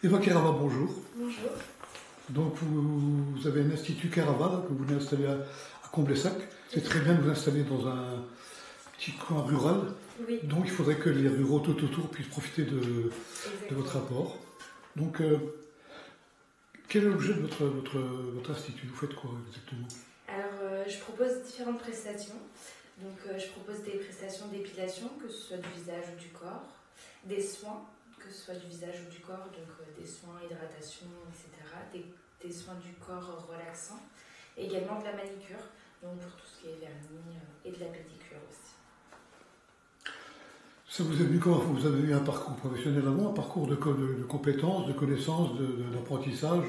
Eva Kerava, bonjour. Bonjour. Donc vous avez un institut Kerava là, que vous venez installer à Comblaissac. C'est très bien de vous installer dans un petit coin rural. Oui, Donc il faudrait que les ruraux tout autour puissent profiter de votre exactement. apport. Donc quel est l'objet de votre institut? Vous faites quoi exactement? Alors, je propose différentes prestations. Donc, je propose des prestations d'épilation, que ce soit du visage ou du corps, des soins, que ce soit du visage ou du corps, donc des soins, hydratation, etc., des soins du corps relaxants, et également de la manicure, donc pour tout ce qui est vernis et de la pédicure aussi. Ça vous est venu comment? Vous avez eu un parcours professionnel avant, un parcours de compétences, de connaissances, d'apprentissage?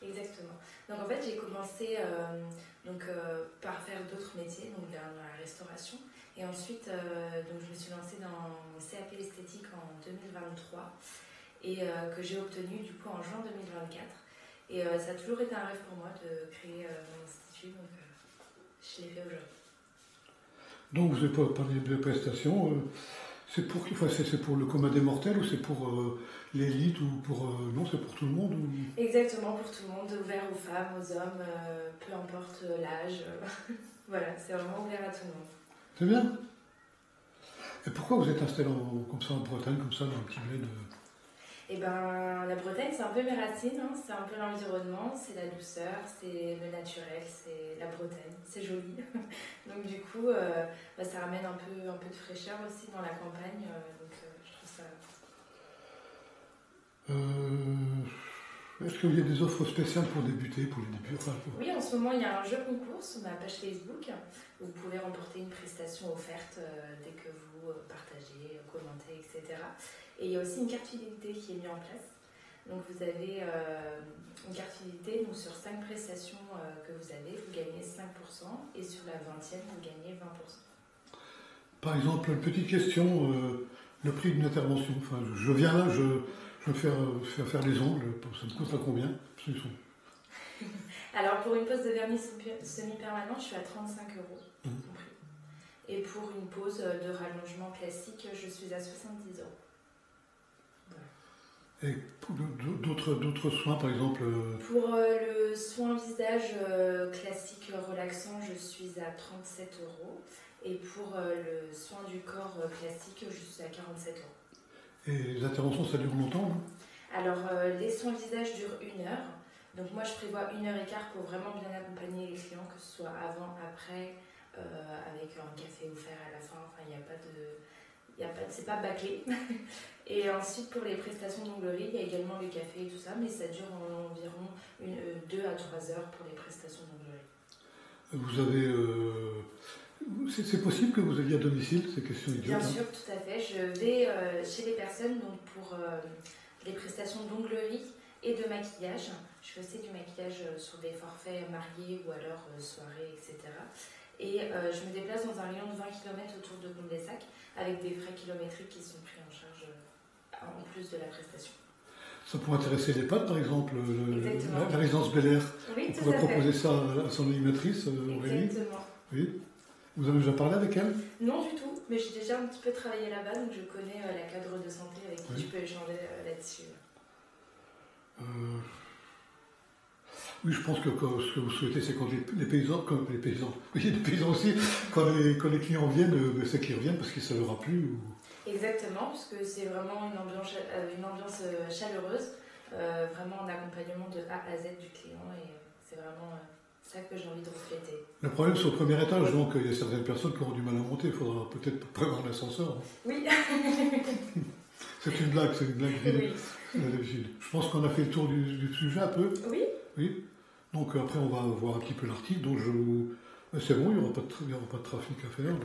Exactement. Donc en fait, j'ai commencé par faire d'autres métiers, donc dans la restauration. Et ensuite, donc je me suis lancée dans mon CAP esthétique en 2023 et que j'ai obtenu du coup en juin 2024. Et ça a toujours été un rêve pour moi de créer mon institut, donc je l'ai fait aujourd'hui. Donc vous avez parlé de prestations. C'est pour le commun des mortels ou c'est pour l'élite ou pour non, c'est pour tout le monde ou... Exactement, pour tout le monde, ouvert aux femmes, aux hommes, peu importe l'âge. Voilà, c'est vraiment ouvert à tout le monde. C'est bien. Et pourquoi vous êtes installé comme ça en Bretagne, comme ça dans un petit bled Et ben, la Bretagne, c'est un peu mes racines, hein. C'est un peu l'environnement, c'est la douceur, c'est le naturel, c'est la Bretagne, c'est joli. Donc du coup, ça ramène un peu de fraîcheur aussi dans la campagne, je trouve ça... Est-ce qu'il y a des offres spéciales pour débuter, pour les débuts Oui, en ce moment, il y a un jeu concours sur ma page Facebook où vous pouvez remporter une prestation offerte dès que vous partagez, commentez, etc. Et il y a aussi une carte fidélité qui est mise en place. Donc vous avez une carte fidélité, donc sur 5 prestations que vous avez, vous gagnez 5% et sur la 20e, vous gagnez 20%. Par exemple, une petite question, le prix d'une intervention. Enfin, je viens là, je vais faire les ongles, ça me coûte à combien? Alors pour une pose de vernis semi-permanent, je suis à 35 euros compris. Et pour une pose de rallongement classique, je suis à 70 euros. Et d'autres soins, par exemple Pour le soin visage classique relaxant, je suis à 37 euros. Et pour le soin du corps classique, je suis à 47 euros. et les interventions, ça dure longtemps, non? Alors, les soins visage durent 1 heure. Donc moi, je prévois 1 heure et quart pour vraiment bien accompagner les clients, que ce soit avant, après, avec un café offert à la fin. Enfin, il n'y a pas de... c'est pas bâclé. Et ensuite, pour les prestations d'onglerie, il y a également le café et tout ça, mais ça dure environ 2 à 3 heures pour les prestations d'onglerie. Vous avez... c'est possible que vous alliez à domicile, ces questions idiotes? Bien sûr, tout à fait. Je vais chez les personnes donc pour les prestations d'onglerie et de maquillage. Je fais aussi du maquillage sur des forfaits mariés ou alors soirées, etc. Et je me déplace dans un rayon de 20 km autour de Comblaissac avec des frais kilométriques qui sont pris en charge en plus de la prestation. Ça pourrait intéresser les pattes, par exemple, la résidence Bel Air. Oui, On tout pourrait à fait. proposer ça à son animatrice, Aurélie. Exactement. Oui. Vous avez déjà parlé avec elle? Non du tout, mais j'ai déjà un petit peu travaillé là-bas, donc je connais la cadre de santé avec qui je peux échanger là-dessus. Oui, je pense que ce que vous souhaitez, c'est quand les paysans, comme les paysans, oui, les paysans aussi, quand les clients viennent, c'est qu'ils reviennent parce qu'ils ne savent plus. Ou... Exactement, parce que c'est vraiment une ambiance chaleureuse, vraiment un accompagnement de A à Z du client, et c'est vraiment ça que j'ai envie de refléter. Le problème, c'est au premier étage, donc il y a certaines personnes qui auront du mal à monter. Il faudra peut-être prévoir l'ascenseur. Oui. C'est une blague Oui. d'habitude. Je pense qu'on a fait le tour du sujet un peu. Oui. Oui. Donc après, on va voir un petit peu l'article. Donc c'est bon, il n'y aura pas de trafic à faire.